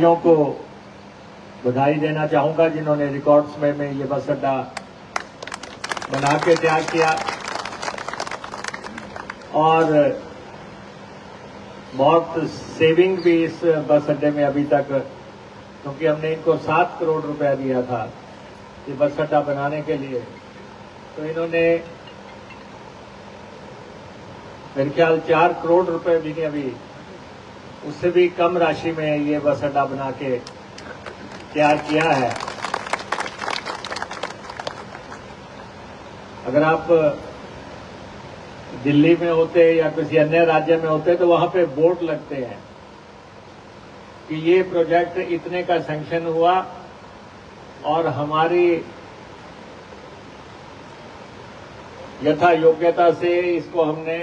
साथियों को बधाई देना चाहूंगा जिन्होंने रिकॉर्ड्स में ये बस अड्डा बना के तैयार किया और बहुत सेविंग भी इस बस अड्डे में अभी तक, क्योंकि हमने इनको 7 करोड़ रुपया दिया था ये बस अड्डा बनाने के लिए, तो इन्होंने मेरे ख्याल 4 करोड़ रुपए भी नहीं, अभी उससे भी कम राशि में ये बस अड्डा बना के तैयार किया है। अगर आप दिल्ली में होते या किसी अन्य राज्य में होते तो वहां पे बोर्ड लगते हैं कि ये प्रोजेक्ट इतने का सैंक्शन हुआ और हमारी यथा योग्यता से इसको हमने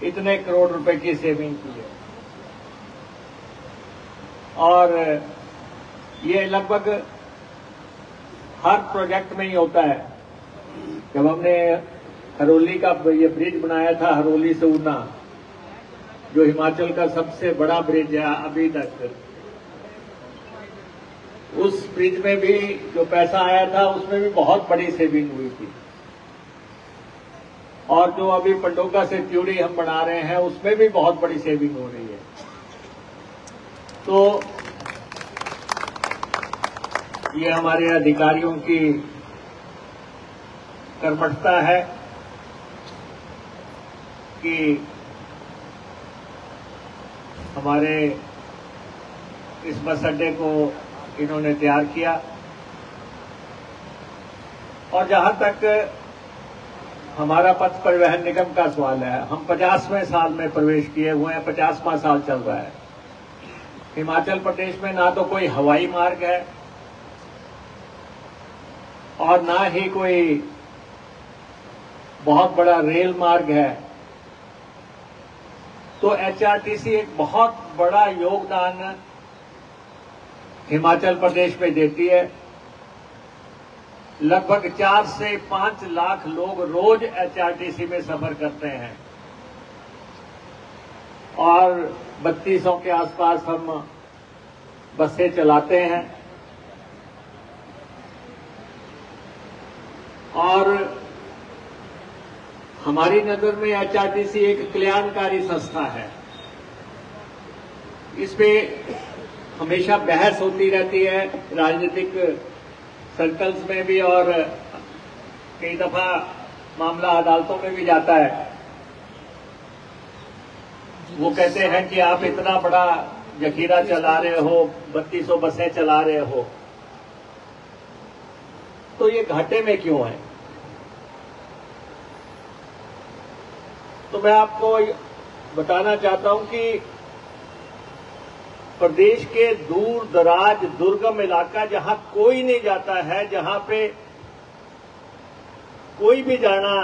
इतने करोड़ रुपए की सेविंग की है। और ये लगभग हर प्रोजेक्ट में ही होता है। जब हमने हरोली का ये ब्रिज बनाया था, हरोली से ऊना, जो हिमाचल का सबसे बड़ा ब्रिज है अभी तक, उस ब्रिज में भी जो पैसा आया था उसमें भी बहुत बड़ी सेविंग हुई थी। और जो अभी पंडोगा से त्यूड़ी हम बना रहे हैं उसमें भी बहुत बड़ी सेविंग हो रही है। तो ये हमारे अधिकारियों की कर्मठता है कि हमारे इस बस अड्डे को इन्होंने तैयार किया। और जहां तक हमारा पथ परिवहन निगम का सवाल है, हम 50वें साल में प्रवेश किए हुए हैं, 50वां साल चल रहा है। हिमाचल प्रदेश में ना तो कोई हवाई मार्ग है और ना ही कोई बहुत बड़ा रेल मार्ग है। तो एचआरटीसी एक बहुत बड़ा योगदान हिमाचल प्रदेश में देती है। लगभग 4 से 5 लाख लोग रोज एचआरटीसी में सफर करते हैं और 3200 के आसपास हम बसें चलाते हैं। और हमारी नजर में एचआरटीसी एक कल्याणकारी संस्था है। इसमें हमेशा बहस होती रहती है राजनीतिक सर्कल्स में भी, और कई दफा मामला अदालतों में भी जाता है। वो कहते हैं कि आप इतना बड़ा जखीरा चला रहे हो, 3200 बसें चला रहे हो, तो ये घाटे में क्यों है? तो मैं आपको बताना चाहता हूं कि प्रदेश के दूर दराज दुर्गम इलाका जहां कोई नहीं जाता है, जहां पे कोई भी जाना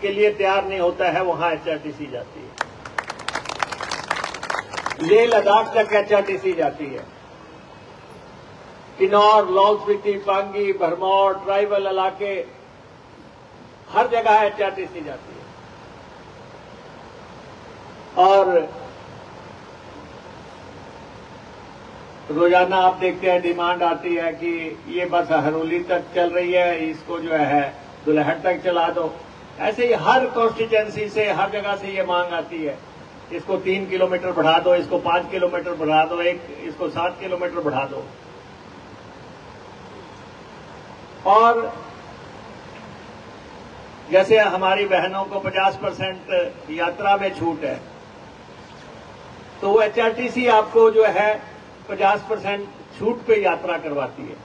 के लिए तैयार नहीं होता है, वहां एचआरटीसी जाती है। लेह लद्दाख तक एचआरटीसी जाती है। किन्नौर, लाहौल स्पीति, पांगी, भरमौर, ट्राइबल इलाके, हर जगह एचआरटीसी जाती है। और रोजाना आप देखते हैं डिमांड आती है कि ये बस हरोली तक चल रही है, इसको जो है दुल्हट तक चला दो। ऐसे ही हर कॉन्स्टिट्यूएंसी से, हर जगह से ये मांग आती है, इसको 3 किलोमीटर बढ़ा दो, इसको 5 किलोमीटर बढ़ा दो, इसको 7 किलोमीटर बढ़ा दो। और जैसे हमारी बहनों को 50% यात्रा में छूट है, तो वो एचआरटीसी आपको जो है 50% छूट पे यात्रा करवाती है।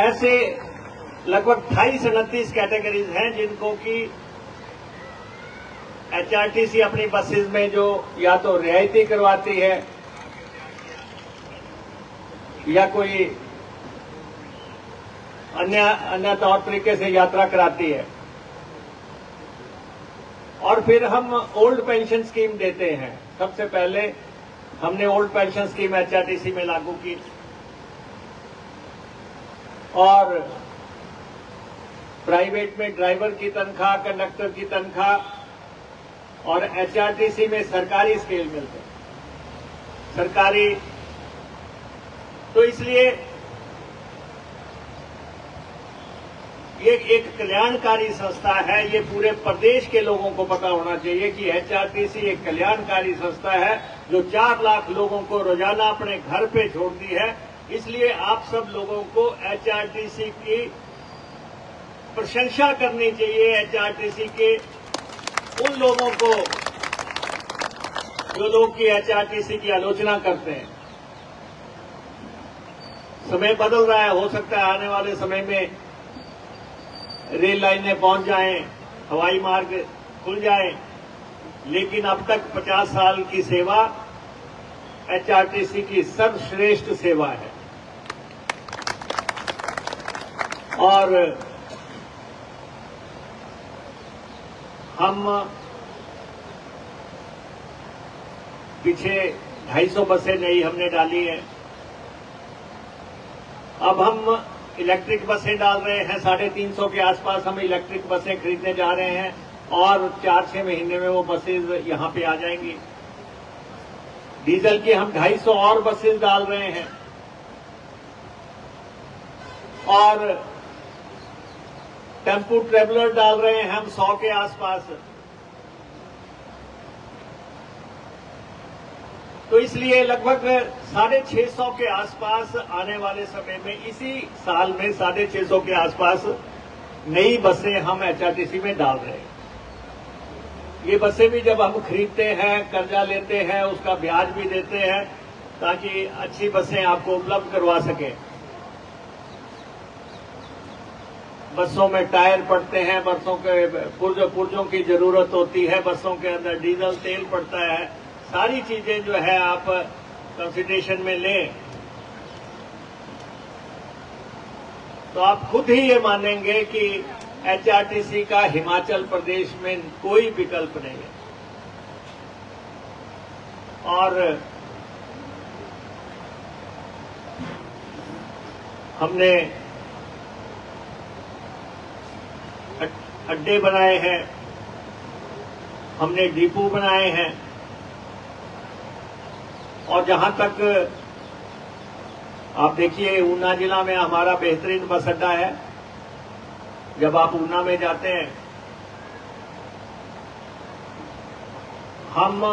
ऐसे लगभग 28-29 कैटेगरीज हैं जिनको कि एचआरटीसी अपनी बसेज में जो या तो रियायती करवाती है या कोई अन्य तौर तरीके से यात्रा कराती है। और फिर हम ओल्ड पेंशन स्कीम देते हैं। सबसे पहले हमने ओल्ड पेंशन स्कीम एचआरटीसी में लागू की और प्राइवेट में ड्राइवर की तनख्वाह, कंडक्टर की तनख्वाह और एचआरटीसी में सरकारी स्केल मिलते हैं। सरकारी। तो इसलिए ये एक कल्याणकारी संस्था है। ये पूरे प्रदेश के लोगों को पता होना चाहिए कि एचआरटीसी एक कल्याणकारी संस्था है जो 4 लाख लोगों को रोजाना अपने घर पे छोड़ती है। इसलिए आप सब लोगों को एचआरटीसी की प्रशंसा करनी चाहिए। एचआरटीसी के उन लोगों को जो लोग की एचआरटीसी की आलोचना करते हैं। समय बदल रहा है, हो सकता है आने वाले समय में रेल लाइनें पहुंच जाएं, हवाई मार्ग खुल जाएं, लेकिन अब तक 50 साल की सेवा एचआरटीसी की सर्वश्रेष्ठ सेवा है। और हम पीछे 250 बसें नई हमने डाली हैं। अब हम इलेक्ट्रिक बसें डाल रहे हैं। 350 के आसपास हम इलेक्ट्रिक बसें खरीदने जा रहे हैं और 4-6 महीने में वो बसेज यहां पे आ जाएंगी। डीजल की हम 250 और बसेज डाल रहे हैं और टेम्पू ट्रेवलर डाल रहे हैं हम 100 के आसपास। तो इसलिए लगभग 650 के आसपास आने वाले समय में, इसी साल में 650 के आसपास नई बसें हम एचआरटीसी में डाल रहे हैं। ये बसें भी जब हम खरीदते हैं, कर्जा लेते हैं, उसका ब्याज भी देते हैं ताकि अच्छी बसें आपको उपलब्ध करवा सकें। बसों में टायर पड़ते हैं, बसों के पुर्जों की जरूरत होती है, बसों के अंदर डीजल तेल पड़ता है। सारी चीजें जो है आप कंसिडरेशन में लें तो आप खुद ही ये मानेंगे कि एचआरटीसी का हिमाचल प्रदेश में कोई विकल्प नहीं है। और हमने अड्डे बनाए हैं, हमने डिपो बनाए हैं और जहां तक आप देखिए, ऊना जिला में हमारा बेहतरीन बस अड्डा है। जब आप ऊना में जाते हैं, हम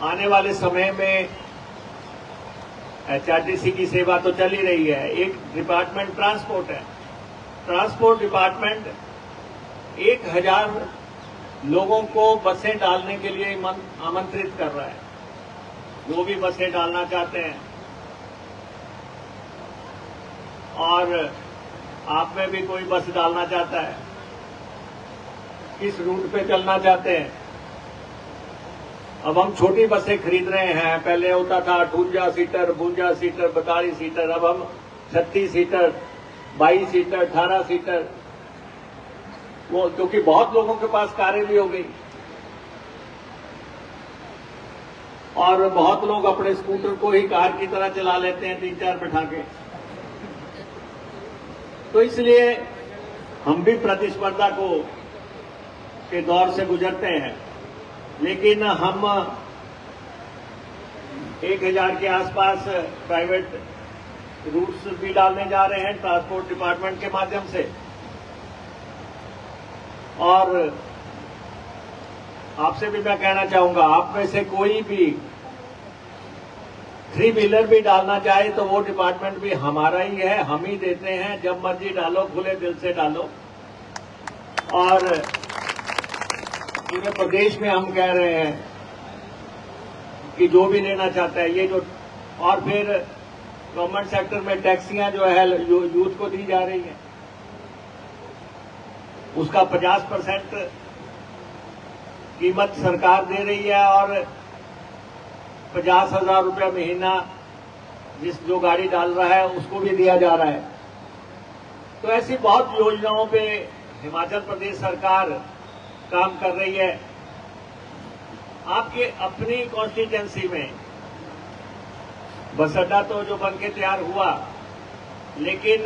आने वाले समय में एचआरटीसी की सेवा तो चल ही रही है। एक डिपार्टमेंट ट्रांसपोर्ट है। ट्रांसपोर्ट डिपार्टमेंट 1000 लोगों को बसें डालने के लिए आमंत्रित कर रहा है। जो भी बसें डालना चाहते हैं और आप में भी कोई बस डालना चाहता है, किस रूट पे चलना चाहते हैं। अब हम छोटी बसें खरीद रहे हैं। पहले होता था 58 सीटर, 52 सीटर, 42 सीटर। अब हम 36 सीटर, 22 सीटर, 18 सीटर, वो क्योंकि बहुत लोगों के पास कारें भी हो गई और बहुत लोग अपने स्कूटर को ही कार की तरह चला लेते हैं 3-4 बैठा के। तो इसलिए हम भी प्रतिस्पर्धा के दौर से गुजरते हैं, लेकिन हम 1000 के आसपास प्राइवेट रूट्स भी डालने जा रहे हैं ट्रांसपोर्ट डिपार्टमेंट के माध्यम से। और आपसे भी मैं कहना चाहूंगा, आप में से कोई भी 3 व्हीलर भी डालना चाहे तो वो डिपार्टमेंट भी हमारा ही है, हम ही देते हैं। जब मर्जी डालो, खुले दिल से डालो। और पूरे प्रदेश में हम कह रहे हैं कि जो भी लेना चाहता है, ये जो, और फिर गवर्नमेंट सेक्टर में टैक्सियां जो है यूथ को दी जा रही है, उसका 50% कीमत सरकार दे रही है और 50,000 रुपया महीना जो गाड़ी डाल रहा है उसको भी दिया जा रहा है। तो ऐसी बहुत योजनाओं पे हिमाचल प्रदेश सरकार काम कर रही है। आपके अपनी कॉन्स्टिट्यूएंसी में बस अड्डा तो जो बन के तैयार हुआ, लेकिन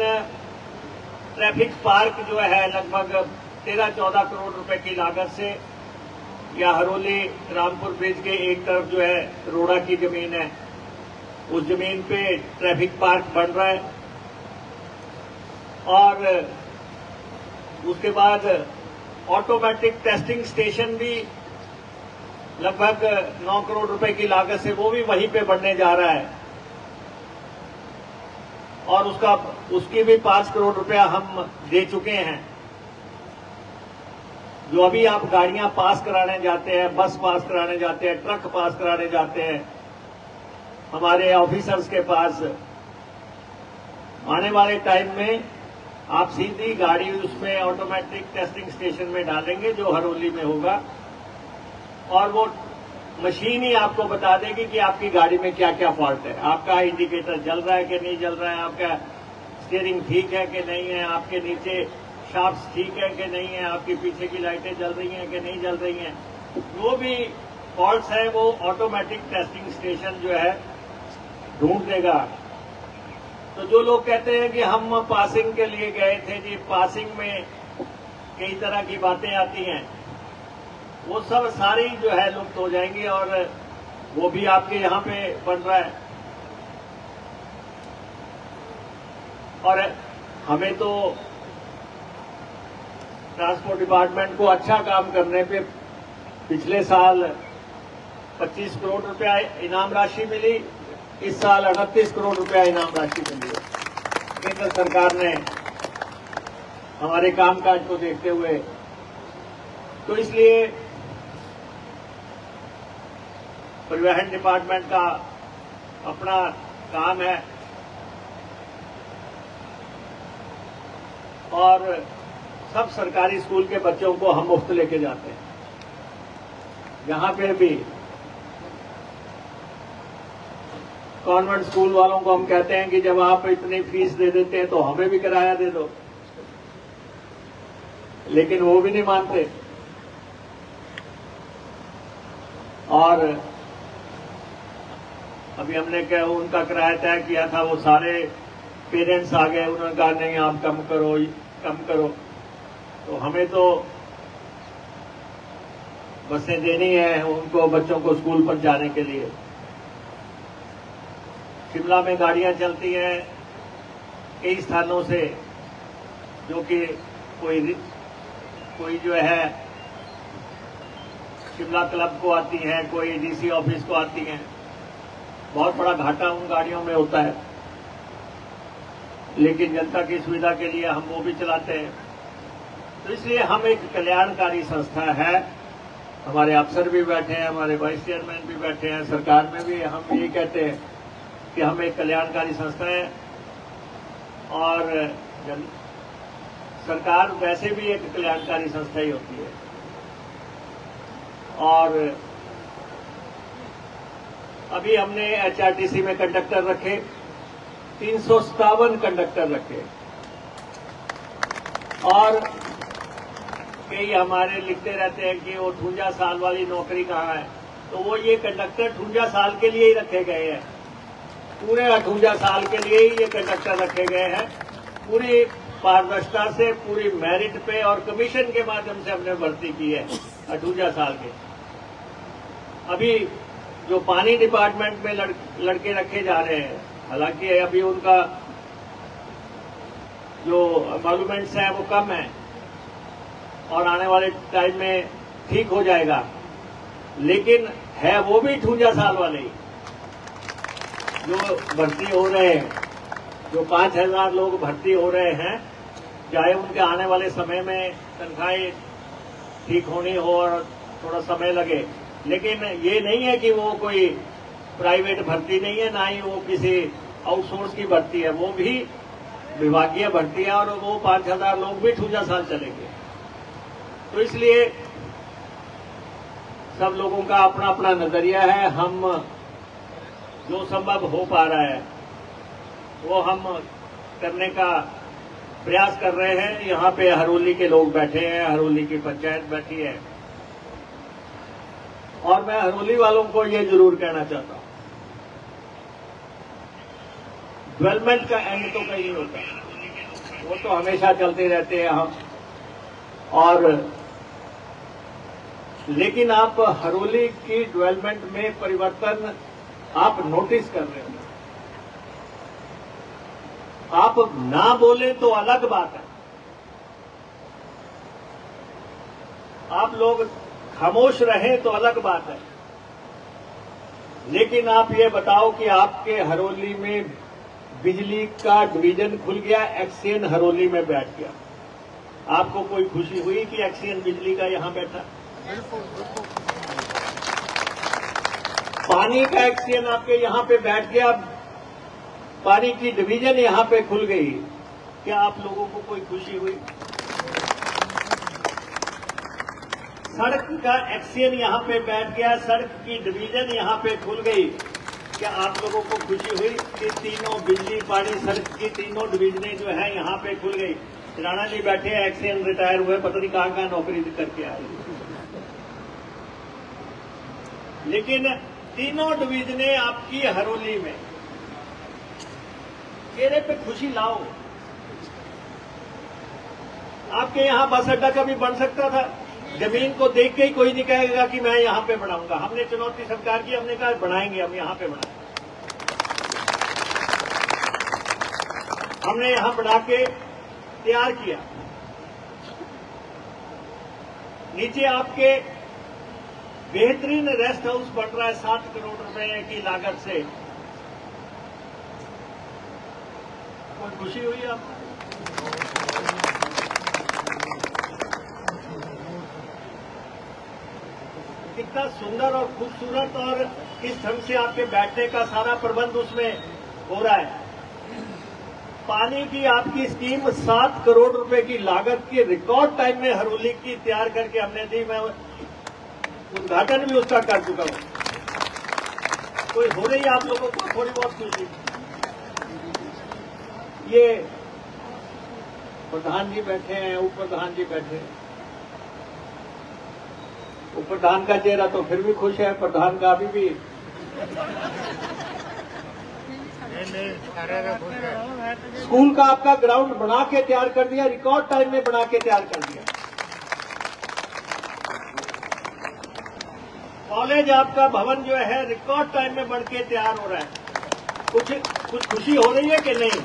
ट्रैफिक पार्क जो है लगभग 13-14 करोड़ रुपए की लागत से या हरोली रामपुर ब्रिज के एक तरफ जो है रोड़ा की जमीन है, उस जमीन पे ट्रैफिक पार्क बन रहा है और उसके बाद ऑटोमेटिक टेस्टिंग स्टेशन भी लगभग 9 करोड़ रुपए की लागत से वो भी वहीं पे बनने जा रहा है और उसकी भी 5 करोड़ रुपया हम दे चुके हैं। जो अभी आप गाड़ियां पास कराने जाते हैं, बस पास कराने जाते हैं, ट्रक पास कराने जाते हैं हमारे ऑफिसर्स के पास, आने वाले टाइम में आप सीधी गाड़ी उसमें ऑटोमेटिक टेस्टिंग स्टेशन में डालेंगे जो हरोली में होगा और वो मशीन ही आपको बता देगी कि आपकी गाड़ी में क्या क्या फॉल्ट है, आपका इंडिकेटर जल रहा है कि नहीं जल रहा है, आपका स्टीयरिंग ठीक है कि नहीं है, आपके नीचे शाफ्ट ठीक है कि नहीं है, आपकी पीछे की लाइटें जल रही हैं कि नहीं जल रही हैं। जो भी फॉल्ट्स है वो ऑटोमेटिक टेस्टिंग स्टेशन जो है ढूंढ देगा। तो जो लोग कहते हैं कि हम पासिंग के लिए गए थे जी, पासिंग में कई तरह की बातें आती हैं, वो सब सारी जो है लुप्त हो जाएंगी और वो भी आपके यहाँ पे बन रहा है। और हमें तो ट्रांसपोर्ट डिपार्टमेंट को अच्छा काम करने पे पिछले साल 25 करोड़ रुपया इनाम राशि मिली, इस साल 38 करोड़ रुपया इनाम राशि मिली है केंद्र सरकार ने हमारे कामकाज को देखते हुए। तो इसलिए परिवहन डिपार्टमेंट का अपना काम है और सब सरकारी स्कूल के बच्चों को हम मुफ्त लेके जाते हैं। जहां पे भी कॉन्वेंट स्कूल वालों को हम कहते हैं कि जब आप इतनी फीस दे देते हैं तो हमें भी किराया दे दो, लेकिन वो भी नहीं मानते। और अभी हमने क्या उनका किराया तय किया था, वो सारे पेरेंट्स आ गए, उन्होंने कहा नहीं आप कम करो कम करो। तो हमें तो बसें देनी है उनको, बच्चों को स्कूल पर जाने के लिए। शिमला में गाड़ियां चलती हैं कई स्थानों से, जो कि कोई जो है शिमला क्लब को आती हैं, कोई डीसी ऑफिस को आती हैं। बहुत बड़ा घाटा उन गाड़ियों में होता है, लेकिन जनता की सुविधा के लिए हम वो भी चलाते हैं। तो इसलिए हम एक कल्याणकारी संस्था है, हमारे अफसर भी बैठे हैं, हमारे वाइस चेयरमैन भी बैठे हैं, सरकार में भी हम ये कहते हैं कि हम एक कल्याणकारी संस्था है। और सरकार वैसे भी एक कल्याणकारी संस्था ही होती है। और अभी हमने एचआरटीसी में कंडक्टर रखे, 357 कंडक्टर रखे और कई हमारे लिखते रहते हैं कि वो 58 साल वाली नौकरी कहाँ है, तो वो ये कंडक्टर 58 साल के लिए ही रखे गए हैं, पूरे 58 साल के लिए ही ये कंडक्टर रखे गए हैं। पूरी पारदर्शिता से, पूरी मेरिट पे और कमीशन के माध्यम से हमने भर्ती की है 58 साल के। अभी जो पानी डिपार्टमेंट में लड़के रखे जा रहे हैं, हालांकि अभी उनका जो एमॉल्यूमेंट्स है वो कम है और आने वाले टाइम में ठीक हो जाएगा, लेकिन है वो भी 58 साल वाले ही जो भर्ती हो रहे हैं। जो 5000 लोग भर्ती हो रहे हैं, चाहे उनके आने वाले समय में तनख्वाहें ठीक होनी हो और थोड़ा समय लगे, लेकिन ये नहीं है कि वो कोई प्राइवेट भर्ती नहीं है, ना ही वो किसी आउटसोर्स की भर्ती है, वो भी विभागीय भर्ती है और वो 5000 लोग भी 58 साल चलेंगे। तो इसलिए सब लोगों का अपना अपना नजरिया है। हम जो संभव हो पा रहा है वो हम करने का प्रयास कर रहे हैं। यहाँ पे हरोली के लोग बैठे हैं, हरोली की पंचायत बैठी है और मैं हरोली वालों को ये जरूर कहना चाहता हूं, डेवलपमेंट का एंड तो कहीं नहीं होता, वो तो हमेशा चलते रहते हैं हम। और लेकिन आप हरोली की डेवलपमेंट में परिवर्तन आप नोटिस कर रहे हो। आप ना बोले तो अलग बात है, आप लोग खामोश रहे तो अलग बात है, लेकिन आप ये बताओ कि आपके हरोली में बिजली का डिवीजन खुल गया, एक्सियन हरोली में बैठ गया। आपको कोई खुशी हुई कि एक्सियन बिजली का यहां बैठा? पानी का एक्सियन आपके यहां पे बैठ गया, पानी की डिवीजन यहां पे खुल गई। क्या आप लोगों को कोई खुशी हुई? सड़क का एक्सियन यहां पे बैठ गया, सड़क की डिवीजन यहां पे खुल गई। क्या आप लोगों को खुशी हुई कि तीनों बिजली, पानी, सड़क की तीनों डिवीजनें जो है यहां पे खुल गई? राणा जी बैठे हैं, एक्सियन रिटायर हुए, पता नहीं कहां नौकरी करके आए, लेकिन तीनों डिवीजनें आपकी हरोली में। चेहरे पे खुशी लाओ। आपके यहां बस अड्डा कभी बन सकता था? जमीन को देख के ही कोई नहीं कहेगा कि मैं यहां पे बनाऊंगा। हमने चुनौती स्वीकार की, हमने कहा बनाएंगे, हम यहां पे बनाएंगे। हमने यहां बना के तैयार किया। नीचे आपके बेहतरीन रेस्ट हाउस बन रहा है 7 करोड़ रुपए की लागत से। कोई खुशी हुई आपको? कितना सुंदर और खूबसूरत और किस ढंग से आपके बैठने का सारा प्रबंध उसमें हो रहा है। पानी की आपकी स्कीम 7 करोड़ रुपए की लागत की रिकॉर्ड टाइम में हरोली की तैयार करके हमने दी। मैं उद्घाटन भी उसका कर चुका हूं। कोई हो रही है आप लोगों को थोड़ी बहुत खुशी? ये प्रधान जी बैठे हैं, उप प्रधान जी बैठे हैं। उप प्रधान का चेहरा तो फिर भी खुश है, प्रधान का अभी भी स्कूल का आपका ग्राउंड बना के तैयार कर दिया, रिकॉर्ड टाइम में बना के तैयार कर दिया। कॉलेज आपका भवन जो है रिकॉर्ड टाइम में बन के तैयार हो रहा है। कुछ खुशी हो रही है कि नहीं?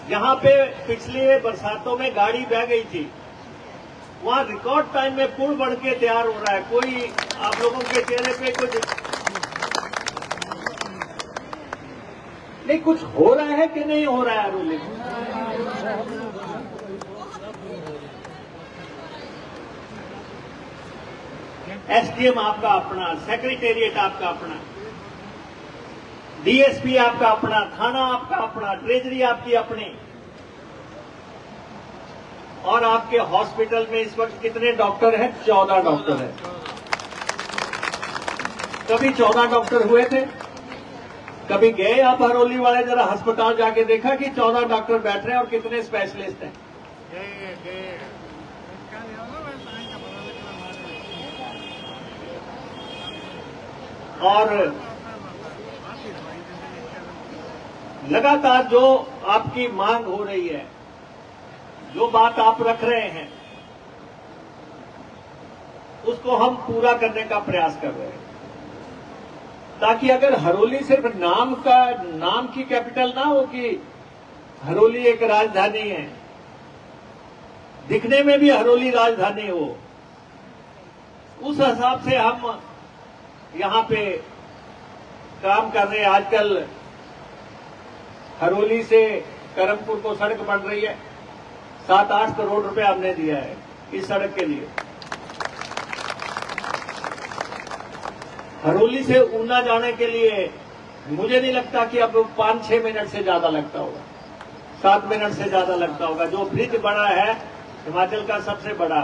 जहां पे पिछले बरसातों में गाड़ी बह गई थी, वहां रिकॉर्ड टाइम में पुल बन के तैयार हो रहा है। कोई आप लोगों के चेहरे पे कुछ हो रहा है कि नहीं हो रहा है? हरोली एसडीएम आपका अपना, सेक्रेटेरिएट आपका अपना, डीएसपी आपका अपना, थाना आपका अपना, ट्रेजरी आपकी अपनी। और आपके हॉस्पिटल में इस वक्त कितने डॉक्टर हैं? 14 डॉक्टर हैं। कभी 14 डॉक्टर हुए थे? कभी गए आप हरोली वाले जरा अस्पताल जाके देखा कि 14 डॉक्टर बैठ रहे हैं और कितने स्पेशलिस्ट हैं? और लगातार जो आपकी मांग हो रही है, जो बात आप रख रहे हैं, उसको हम पूरा करने का प्रयास कर रहे हैं, ताकि अगर हरोली सिर्फ नाम की कैपिटल ना हो कि हरोली एक राजधानी है, दिखने में भी हरोली राजधानी हो, उस हिसाब से हम यहां पे काम कर रहे हैं। आजकल हरोली से करमपुर को सड़क बन रही है, 7-8 करोड़ रुपए हमने दिया है इस सड़क के लिए। हरोली से ऊना जाने के लिए मुझे नहीं लगता कि अब 5-6 मिनट से ज्यादा लगता होगा, 7 मिनट से ज्यादा लगता होगा। जो ब्रिज बना है हिमाचल का सबसे बड़ा,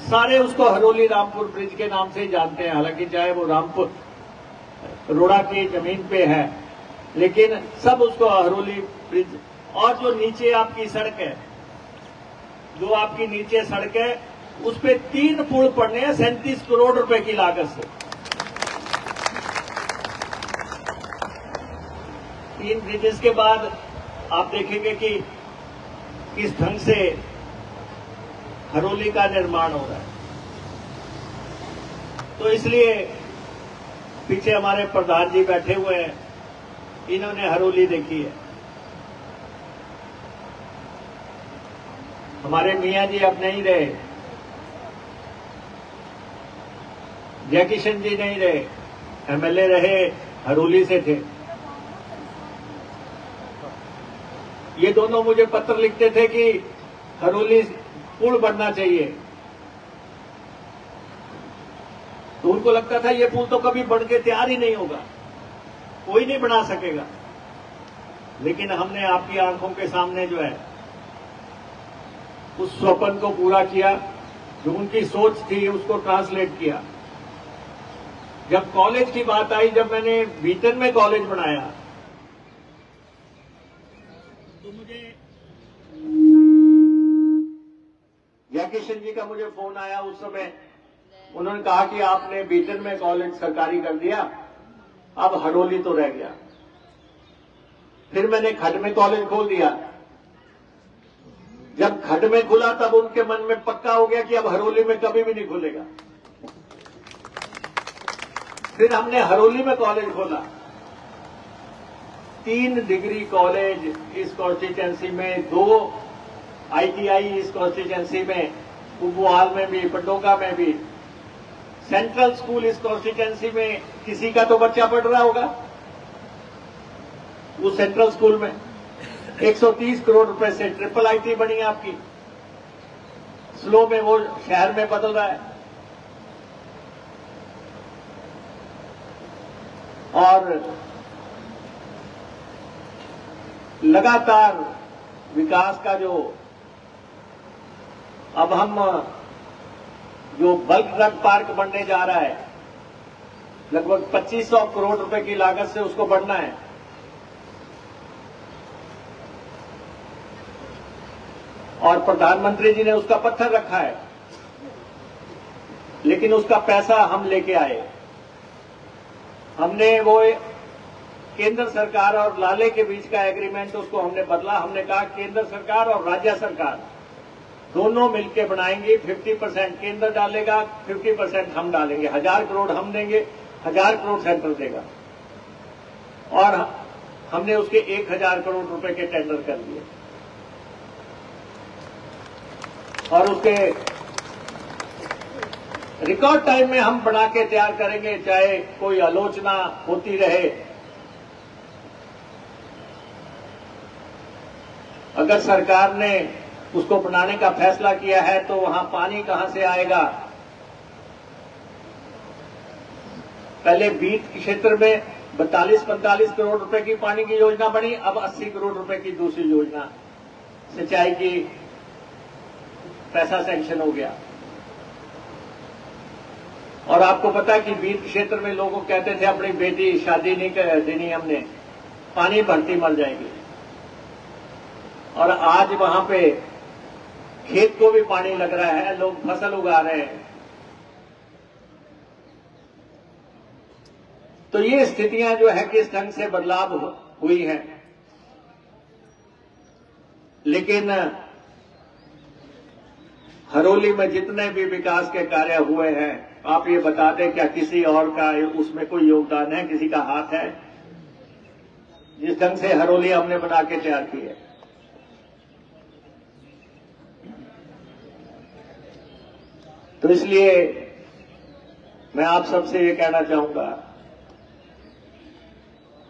सारे उसको हरोली रामपुर ब्रिज के नाम से ही जानते हैं। हालांकि चाहे वो रामपुर रोड़ा की जमीन पे है, लेकिन सब उसको हरोली ब्रिज। और जो नीचे आपकी सड़क है, जो आपकी नीचे सड़क है, उस पे 3 पुल पड़ने हैं 37 करोड़ रुपए की लागत से। 3 ब्रिजेस के बाद आप देखेंगे कि किस ढंग से हरोली का निर्माण हो रहा है। तो इसलिए पीछे हमारे प्रधान जी बैठे हुए हैं, इन्होंने हरोली देखी है। हमारे मियां जी अब नहीं रहे, जयकिशन जी नहीं रहे, एमएलए रहे, हरोली से थे। ये दोनों मुझे पत्र लिखते थे कि हरोली पुल बनना चाहिए, तो उनको लगता था ये पुल तो कभी बन के तैयार ही नहीं होगा, कोई नहीं बना सकेगा। लेकिन हमने आपकी आंखों के सामने जो है उस स्वप्न को पूरा किया, जो उनकी सोच थी उसको ट्रांसलेट किया। जब कॉलेज की बात आई, जब मैंने बीटन में कॉलेज बनाया, तो मुझे जयकिशन जी का मुझे फोन आया उस समय। उन्होंने कहा कि आपने बीटन में कॉलेज सरकारी कर दिया, अब हरोली तो रह गया। फिर मैंने खड में कॉलेज खोल दिया। जब खड में खुला तब उनके मन में पक्का हो गया कि अब हरोली में कभी भी नहीं खुलेगा। फिर हमने हरोली में कॉलेज खोला, 3 डिग्री कॉलेज इस कॉन्स्टिट्यूंसी में, 2 आईटीआई इस कॉन्स्टिट्यूंसी में, कुबवाल में भी, पटोका में भी, सेंट्रल स्कूल इस कॉन्स्टिट्यूंसी में। किसी का तो बच्चा पढ़ रहा होगा उस सेंट्रल स्कूल में। 130 करोड़ रुपए से ट्रिपल आईटी बनी आपकी, स्लो में वो शहर में बदल रहा है। और लगातार विकास का जो अब हम जो बल्क ड्रग पार्क बनने जा रहा है, लगभग 2500 करोड़ रुपए की लागत से उसको बढ़ना है। और प्रधानमंत्री जी ने उसका पत्थर रखा है, लेकिन उसका पैसा हम लेके आए। हमने वो केंद्र सरकार और लाले के बीच का एग्रीमेंट, उसको हमने बदला। हमने कहा केंद्र सरकार और राज्य सरकार दोनों मिलकर बनाएंगे। 50% केंद्र डालेगा, 50% हम डालेंगे। 1000 करोड़ हम देंगे, 1000 करोड़ सेंटर देगा। और हमने उसके 1000 करोड़ रुपए के टेंडर कर दिए। और उसके रिकॉर्ड टाइम में हम बना के तैयार करेंगे, चाहे कोई आलोचना होती रहे। अगर सरकार ने उसको बनाने का फैसला किया है तो वहां पानी कहां से आएगा? पहले बीट क्षेत्र में 42-45 करोड़ रुपए की पानी की योजना बनी, अब 80 करोड़ रुपए की दूसरी योजना सिंचाई की पैसा सैंक्शन हो गया। और आपको पता है कि बीट क्षेत्र में लोगों कहते थे अपनी बेटी शादी नहीं कर देनी हमने, पानी भरती मर जाएगी। और आज वहां पे खेत को भी पानी लग रहा है, लोग फसल उगा रहे हैं। तो ये स्थितियां जो है किस ढंग से बदलाव हुई हैं। लेकिन हरोली में जितने भी विकास के कार्य हुए हैं, आप ये बता दें क्या किसी और का उसमें कोई योगदान है, किसी का हाथ है? जिस ढंग से हरोली हमने बना के तैयार की है, तो इसलिए मैं आप सबसे ये कहना चाहूंगा,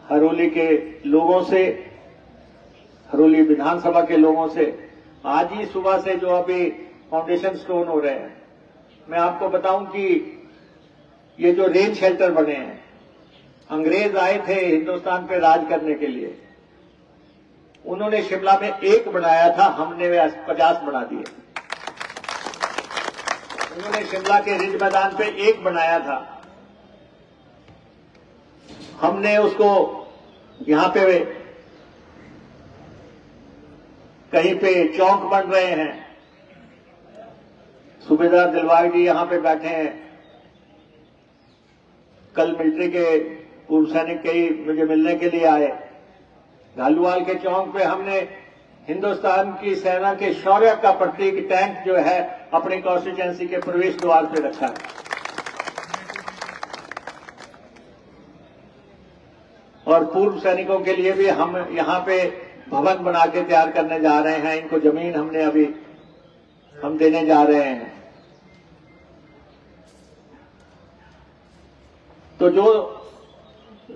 हरोली के लोगों से, हरोली विधानसभा के लोगों से, आज ही सुबह से जो अभी फाउंडेशन स्टोन हो रहे हैं, मैं आपको बताऊं कि ये जो रेन शेल्टर बने हैं, अंग्रेज आए थे हिंदुस्तान पे राज करने के लिए। उन्होंने शिमला में 1 बनाया था, हमने 50 बना दिए। उन्होंने शिमला के रिज मैदान पे 1 बनाया था, हमने उसको यहां पे कहीं पे चौक बन रहे हैं। सूबेदार दिलबाग जी यहां पे बैठे हैं। कल मिलिट्री के पूर्व सैनिक कई मुझे मिलने के लिए आए। घालूवाल के चौक पे हमने हिंदुस्तान की सेना के शौर्य का प्रतीक टैंक जो है अपनी कॉन्स्टिट्यूएंसी के प्रवेश द्वार पे रखा है। और पूर्व सैनिकों के लिए भी हम यहां पे भवन बना के तैयार करने जा रहे हैं। इनको जमीन हमने अभी हम देने जा रहे हैं। तो जो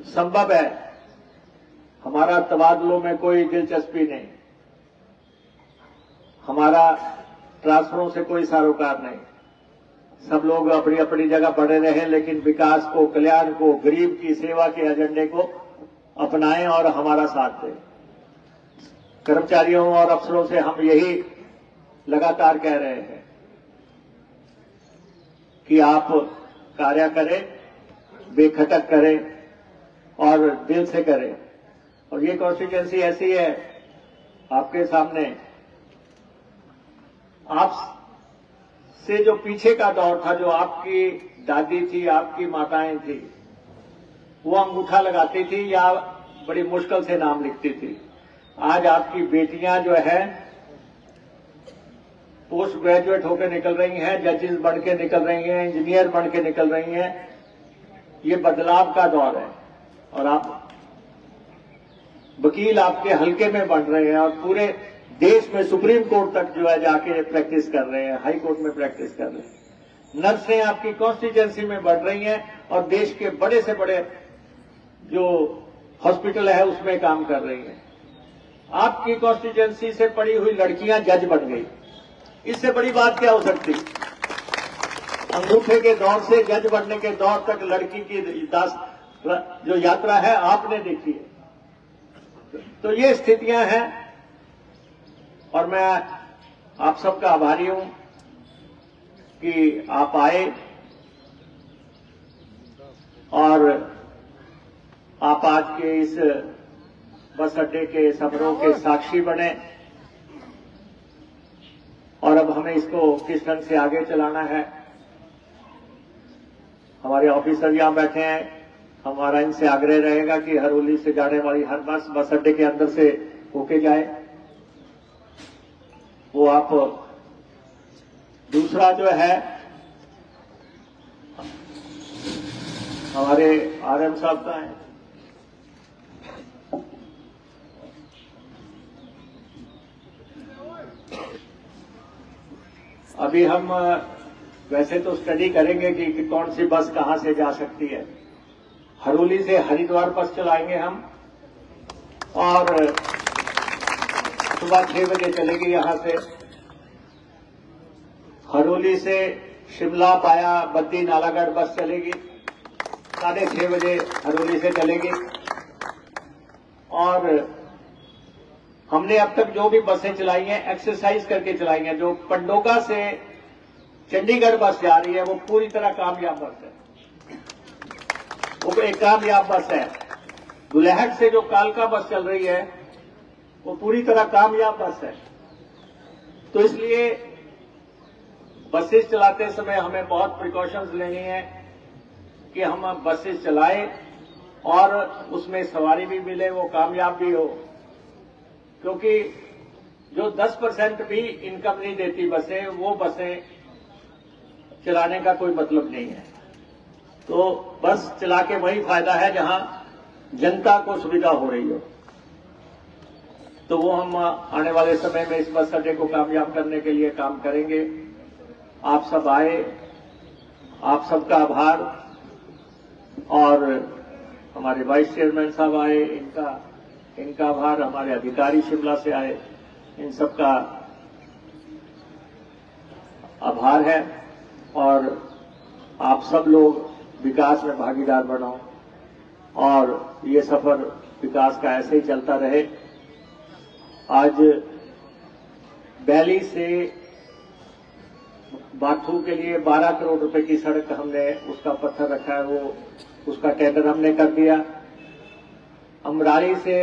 संभव है, हमारा तबादलों में कोई दिलचस्पी नहीं, हमारा ट्रांसफरों से कोई सरोकार नहीं। सब लोग अपनी अपनी जगह पड़े रहे, लेकिन विकास को, कल्याण को, गरीब की सेवा के एजेंडे को अपनाएं और हमारा साथ दें। कर्मचारियों और अफसरों से हम यही लगातार कह रहे हैं कि आप कार्य करें, बेखटक करें और दिल से करें। और ये कॉन्स्टिट्यूएंसी ऐसी है आपके सामने, आप से जो पीछे का दौर था, जो आपकी दादी थी, आपकी माताएं थी, वो अंगूठा लगाती थी या बड़ी मुश्किल से नाम लिखती थी। आज आपकी बेटियां जो है पोस्ट ग्रेजुएट होकर निकल रही हैं, जजेस बन के निकल रही हैं, इंजीनियर बन के निकल रही हैं। ये बदलाव का दौर है और आप वकील आपके हलके में बन रहे हैं और पूरे देश में सुप्रीम कोर्ट तक जो है जाके प्रैक्टिस कर रहे हैं, हाई कोर्ट में प्रैक्टिस कर रहे हैं। नर्सें आपकी कॉन्स्टिट्यूएंसी में बढ़ रही हैं और देश के बड़े से बड़े जो हॉस्पिटल है उसमें काम कर रही हैं। आपकी कॉन्स्टिट्यूएंसी से पढ़ी हुई लड़कियां जज बन गई। इससे बड़ी बात क्या हो सकती? अंगूठे के दौर से जज बनने के दौर तक लड़की की जो यात्रा है आपने देखी है। तो ये स्थितियां हैं और मैं आप सबका आभारी हूं कि आप आए और आप आज के इस बस अड्डे के समारोह के साक्षी बने। और अब हमें इसको किस ढंग से आगे चलाना है, हमारे ऑफिसर यहां बैठे हैं, हमारा इनसे आग्रह रहेगा कि हरोली से जाने वाली हर बस अड्डे के अंदर से होके जाए। वो आप दूसरा जो है हमारे आरएम साहब का है, अभी हम वैसे तो स्टडी करेंगे कि कौन सी बस कहां से जा सकती है। हरोली से हरिद्वार बस चलाएंगे हम और सुबह 6 बजे चलेगी यहां से। हरोली से शिमला पाया बद्दी नालागढ़ बस चलेगी, 6:30 बजे हरोली से चलेगी। और हमने अब तक जो भी बसें चलाई हैं एक्सरसाइज करके चलाई हैं। जो पंडोगा से चंडीगढ़ बस जा रही है वो पूरी तरह कामयाब बस है, वो एक कामयाब बस है। दुलहट से जो कालका बस चल रही है वो पूरी तरह कामयाब बस है। तो इसलिए बसेस चलाते समय हमें बहुत प्रिकॉशंस लेनी है कि हम बसेस चलाएं और उसमें सवारी भी मिले, वो कामयाब भी हो। क्योंकि जो 10% भी इनकम नहीं देती बसें, वो बसें चलाने का कोई मतलब नहीं है। तो बस चला के वही फायदा है जहां जनता को सुविधा हो रही हो। तो वो हम आने वाले समय में इस बस अड्डे को कामयाब करने के लिए काम करेंगे। आप सब आए, आप सबका आभार। और हमारे वाइस चेयरमैन साहब आए, इनका आभार। हमारे अधिकारी शिमला से आए, इन सबका आभार है। और आप सब लोग विकास में भागीदार बनो और ये सफर विकास का ऐसे ही चलता रहे। आज बैली से बाथू के लिए 12 करोड़ रुपए की सड़क हमने उसका पत्थर रखा है, वो उसका टेंडर हमने कर दिया। अमराड़ी से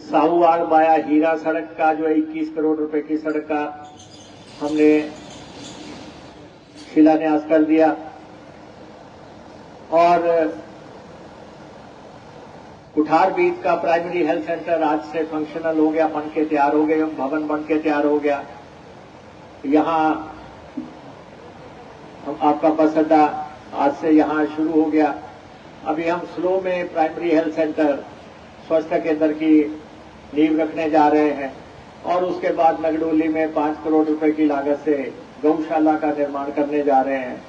साहूवाड़ बाया हीरा सड़क का जो 21 करोड़ रुपए की सड़क का हमने शिलान्यास कर दिया। और कुठार बीच का प्राइमरी हेल्थ सेंटर आज से फंक्शनल हो गया, बन के तैयार हो गए, भवन बन के तैयार हो गया। यहां आपका बस अड्डा आज से यहां शुरू हो गया। अभी हम स्लो में प्राइमरी हेल्थ सेंटर, स्वास्थ्य केंद्र की नींव रखने जा रहे हैं और उसके बाद नगडोली में 5 करोड़ रुपए की लागत से गौशाला का निर्माण करने जा रहे हैं।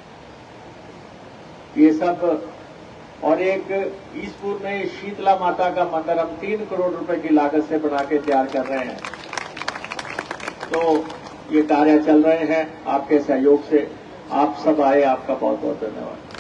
ये सब, और एक ईसपुर में शीतला माता का मंदिर हम 3 करोड़ रुपए की लागत से बना के तैयार कर रहे हैं। तो ये कार्य चल रहे हैं आपके सहयोग से। आप सब आए, आपका बहुत बहुत धन्यवाद।